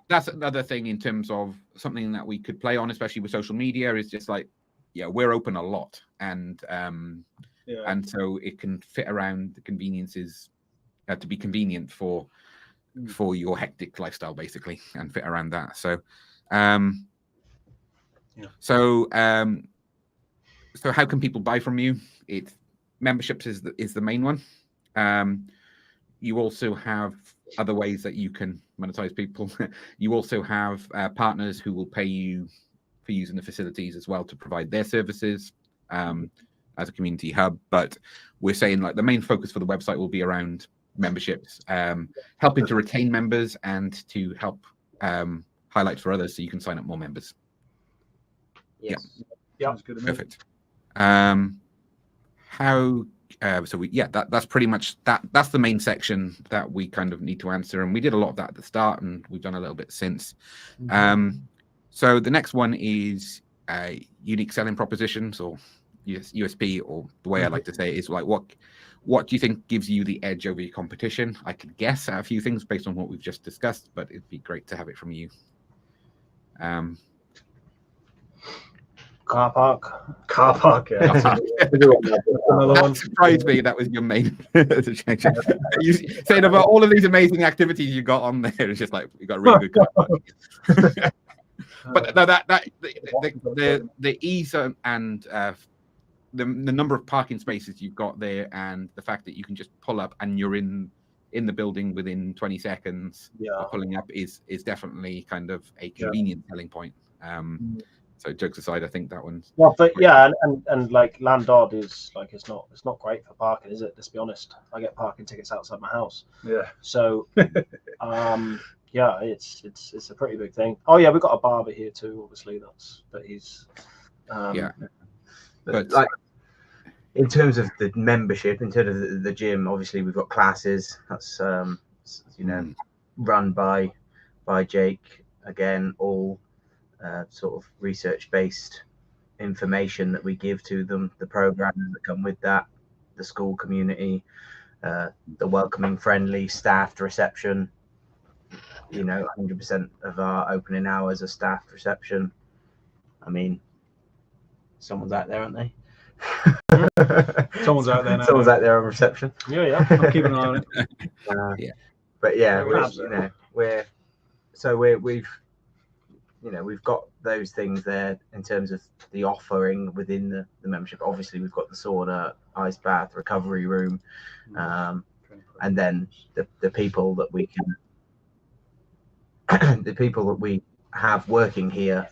that's another thing in terms of something that we could play on, especially with social media, is just like, yeah, we're open a lot, and so it can fit around the conveniences to be convenient for your hectic lifestyle, basically, and fit around that. So, so how can people buy from you? It's memberships is the main one. You also have other ways that you can monetize people. You also have partners who will pay you for using the facilities as well to provide their services as a community hub. But we're saying like the main focus for the website will be around memberships, helping to retain members and to help highlight for others so you can sign up more members. Yes. yeah, good to me. Perfect. That's pretty much that's the main section that we kind of need to answer, and we did a lot of that at the start, and we've done a little bit since. So the next one is unique selling propositions, or USP, or the way I like to say it is like what do you think gives you the edge over your competition? I could guess at a few things based on what we've just discussed, but it'd be great to have it from you. Car park. Yeah. That surprised me. That was your main you saying about all of these amazing activities you got on there. It's just like you got a really good car park. But no, the ease and the number of parking spaces you've got there, and the fact that you can just pull up and you're in the building within 20 seconds of pulling up is definitely kind of a convenient selling point. So jokes aside, I think that one's but yeah, and like Landod is like it's not great for parking, is it? Let's be honest. I get parking tickets outside my house. Yeah. So yeah, it's a pretty big thing. Oh yeah, we've got a barber here too, obviously. But he's But like in terms of the membership, in terms of the gym, obviously we've got classes. That's run by Jake, again, all sort of research-based information that we give to them, the programs that come with that, the school community, the welcoming, friendly, staffed reception. 100% of our opening hours are staffed reception. I mean, someone's out there, aren't they? Someone's out there now. Someone's out there on reception. Yeah. I'm keeping an eye on it. But yeah, we've got those things there in terms of the offering within the membership. Obviously, we've got the sauna, ice bath, recovery room, and then the people that we can, the people that we have working here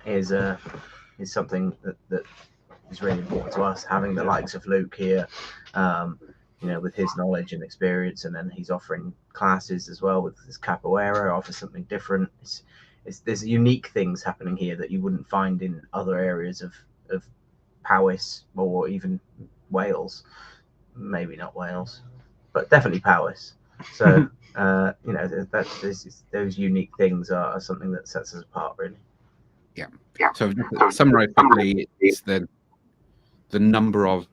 is something that is really important to us. Having the likes of Luke here, with his knowledge and experience, and then he's offering classes as well with his capoeira, offers something different. There's unique things happening here that you wouldn't find in other areas of Powys or even Wales. Maybe not Wales, but definitely Powys. So those unique things are something that sets us apart, really. Yeah. So to summarize quickly, it's the number of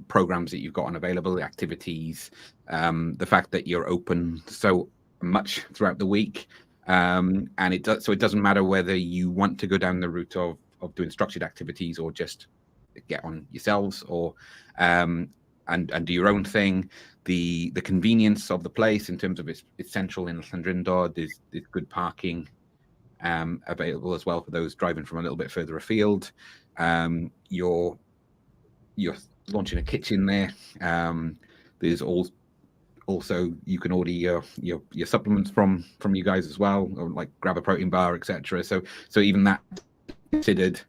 programs that you've got on available, the activities, the fact that you're open so much throughout the week. And it doesn't matter whether you want to go down the route of doing structured activities or just get on yourselves, or and do your own thing. The convenience of the place in terms of it's central in Llandrindod, is good parking available as well for those driving from a little bit further afield. You're launching a kitchen there. There's also you can order your supplements from you guys as well, or like grab a protein bar, etc. So even that considered,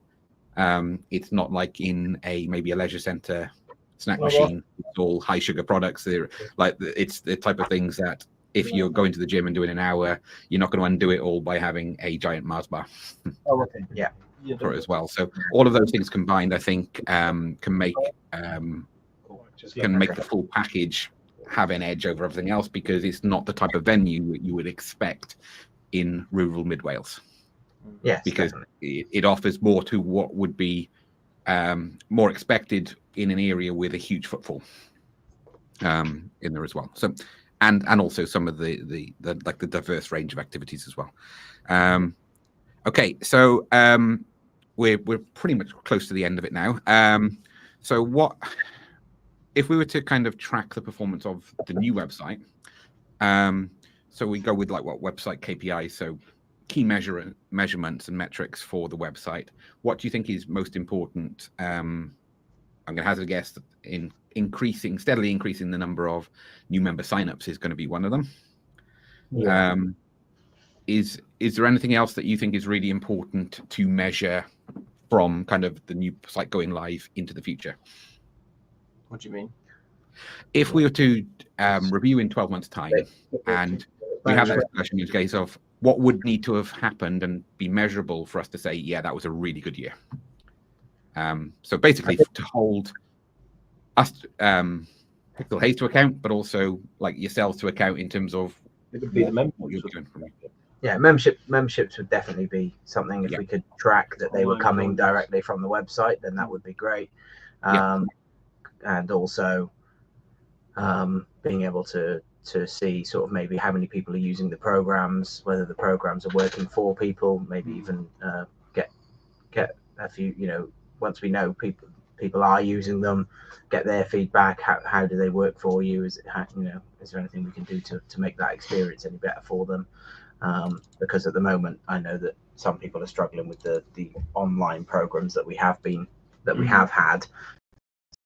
it's not like in maybe a leisure centre snack machine. It's all high sugar products. They're like, it's the type of things that if you're going to the gym and doing an hour, you're not going to undo it all by having a giant Mars bar. Yeah. For it as well. So all of those things combined, I think, can make the full package have an edge over everything else, because it's not the type of venue you would expect in rural mid Wales. Yes, because it offers more to what would be more expected in an area with a huge footfall in there as well. So, and also some of the like the diverse range of activities as well. Okay, so we're pretty much close to the end of it now. So what if we were to kind of track the performance of the new website? So we go with like what website KPIs, so key measurements and metrics for the website. What do you think is most important? I'm going to hazard a guess that in steadily increasing the number of new member signups is going to be one of them. Yeah. Is there anything else that you think is really important to measure from kind of the new site going live into the future? What do you mean? If we were to review in 12 months' time, and we have that discussion in case of what would need to have happened and be measurable for us to say, yeah, that was a really good year. So basically, to hold us, Pixel Haze to account, but also like yourselves to account in terms of It would be the member. what you're doing from it. Yeah, memberships would definitely be something. If we could track that they were coming directly from the website, then that would be great. And also being able to see sort of maybe how many people are using the programs, whether the programs are working for people, maybe even get a few, once we know people are using them, get their feedback. How do they work for you? Is there anything we can do to make that experience any better for them? Because at the moment, I know that some people are struggling with the online programs that we have had.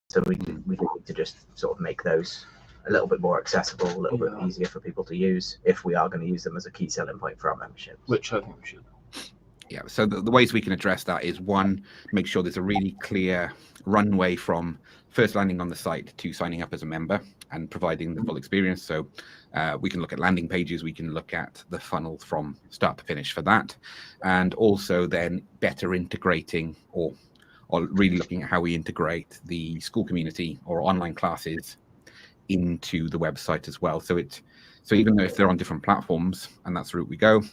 So we need to just sort of make those a little bit more accessible, a little bit easier for people to use, if we are going to use them as a key selling point for our memberships. Which I think we should. Yeah, so the ways we can address that is, one, make sure there's a really clear runway from first landing on the site to signing up as a member and providing the full experience. So we can look at landing pages, we can look at the funnel from start to finish for that, and also then better integrating or really looking at how we integrate the school community or online classes into the website as well. So even though if they're on different platforms and that's the route we go,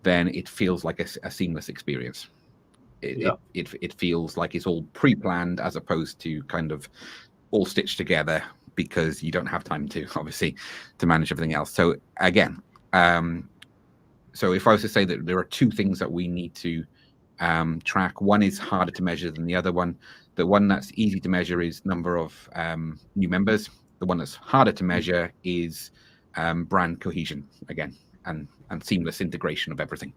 then it feels like a seamless experience. It feels like it's all pre-planned as opposed to kind of all stitched together, because you don't have time to manage everything else. So again, so if I was to say that there are two things that we need to track, one is harder to measure than the other one. The one that's easy to measure is number of new members. The one that's harder to measure is brand cohesion, again, and seamless integration of everything.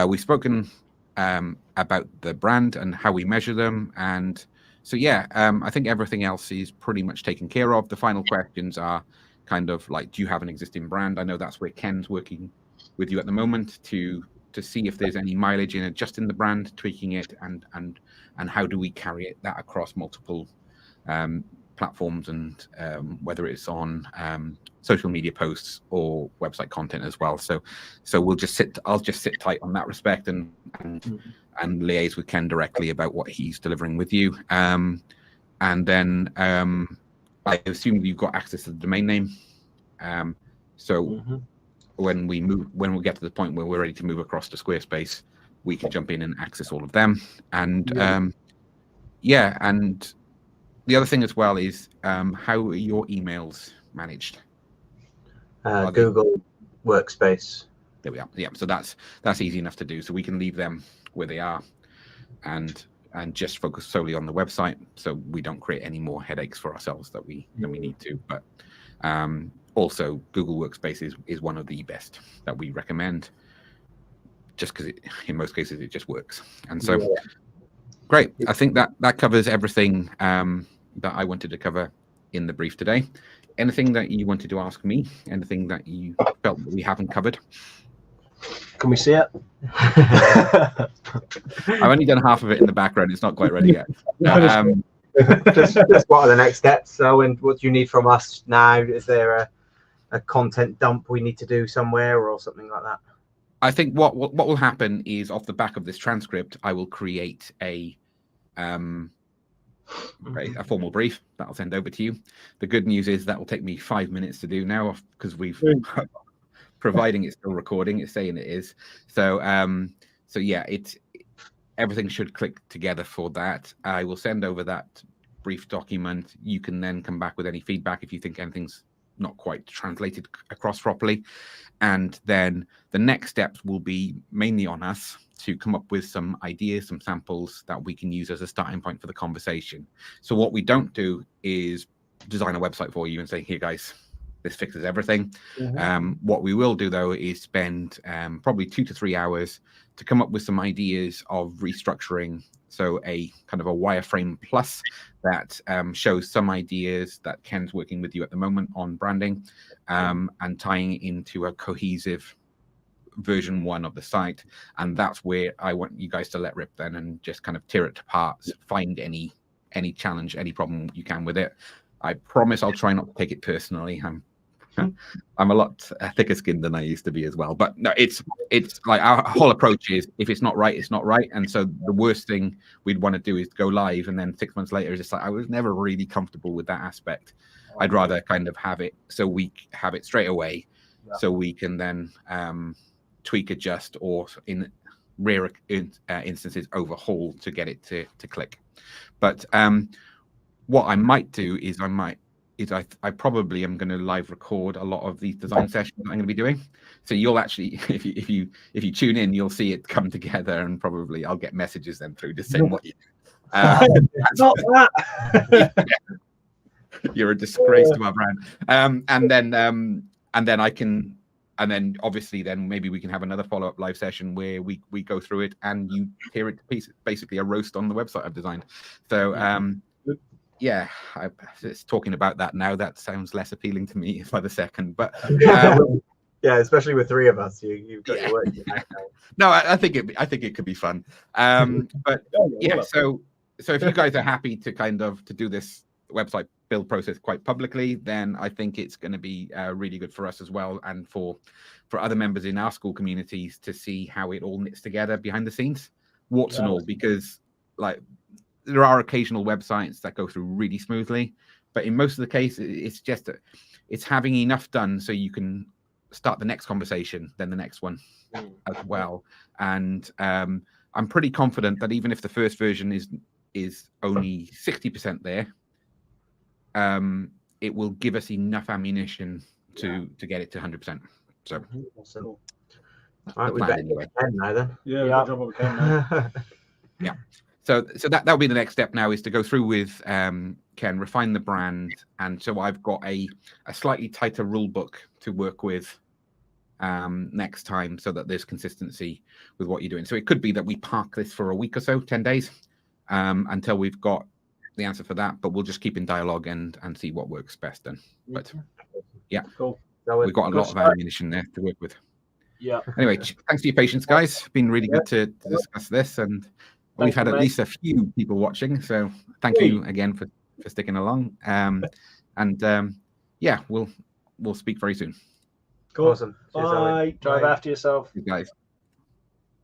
We've spoken about the brand and how we measure them, and so I think everything else is pretty much taken care of. The final questions are kind of like, do you have an existing brand? I know that's where Ken's working with you at the moment to see if there's any mileage in adjusting the brand, tweaking it, and how do we carry that across multiple platforms, and whether it's on social media posts or website content as well. So I'll just sit tight on that respect and liaise with Ken directly about what he's delivering with you. And then I assume you've got access to the domain name. When we get to the point where we're ready to move across to Squarespace, we can jump in and access all of them. And and the other thing as well is how are your emails managed? Google Workspace. There we are. Yeah, so that's easy enough to do. So we can leave them where they are, and and just focus solely on the website, so we don't create any more headaches for ourselves than we need to. But also, Google Workspace is one of the best that we recommend, just because in most cases it just works. And so, great. I think that covers everything that I wanted to cover in the brief today. Anything that you wanted to ask me? Anything that you felt that we haven't covered? Can we see it? I've only done half of it in the background. It's not quite ready yet. Just what are the next steps? So, and what do you need from us now? Is there a content dump we need to do somewhere or something like that? I think what will happen is, off the back of this transcript, I will create a formal brief that I'll send over to you. The good news is that will take me 5 minutes to do now, because we've providing it's still recording, it's saying it is. So yeah, everything should click together for that. I will send over that brief document. You can then come back with any feedback if you think anything's not quite translated across properly. And then the next steps will be mainly on us to come up with some ideas, some samples that we can use as a starting point for the conversation. So what we don't do is design a website for you and say, here guys, this fixes everything. What we will do, though, is spend probably 2 to 3 hours to come up with some ideas of restructuring. So a kind of a wireframe plus that shows some ideas that Ken's working with you at the moment on branding, and tying it into a cohesive version 1 of the site. And that's where I want you guys to let rip then and just kind of tear it apart, find any challenge, any problem you can with it. I promise I'll try not to take it personally. I'm a lot thicker skinned than I used to be as well. But no, it's like our whole approach is, if it's not right, it's not right. And so the worst thing we'd want to do is go live, and then 6 months later, it's just like, I was never really comfortable with that aspect. I'd rather kind of have it so we have it straight away, so we can then tweak, adjust, or in rare instances overhaul to get it to click. But what I might do is I probably am going to live record a lot of these design sessions that I'm going to be doing. So you'll actually, if you tune in, you'll see it come together, and probably I'll get messages then through just saying what you. Not that. You're a disgrace to our brand. And then obviously then maybe we can have another follow-up live session where we go through it and you hear it to pieces, basically a roast on the website I've designed. So yeah, it's talking about that now, that sounds less appealing to me by the second. But yeah, especially with 3 of us, you've got your work. No, I think it could be fun. But yeah, so if you guys are happy to to do this website build process quite publicly, then I think it's going to be really good for us as well, and for other members in our school communities to see how it all knits together behind the scenes, warts and all, because like there are occasional websites that go through really smoothly, but in most of the case, it's just it's having enough done so you can start the next conversation, then the next one as well. And I'm pretty confident that even if the first version is only 60% there, it will give us enough ammunition to get it to 100%. So, awesome. All right, we better anyway. Ken now then. Yeah, good job on Ken now. Yeah. So that'll be the next step now, is to go through with Ken, refine the brand, and so I've got a slightly tighter rule book to work with next time, so that there's consistency with what you're doing. So it could be that we park this for a week or so, 10 days, until we've got the answer for that, but we'll just keep in dialogue and see what works best then. But yeah, Cool. We've got a lot of ammunition there to work with. Yeah. Anyway, thanks for your patience, guys. It's been really good to discuss this, and we've had at least a few people watching, so thank you again for sticking along. Yeah, we'll speak very soon. Cool. Awesome. Cheers, Owen. Bye. Drive after yourself. You guys.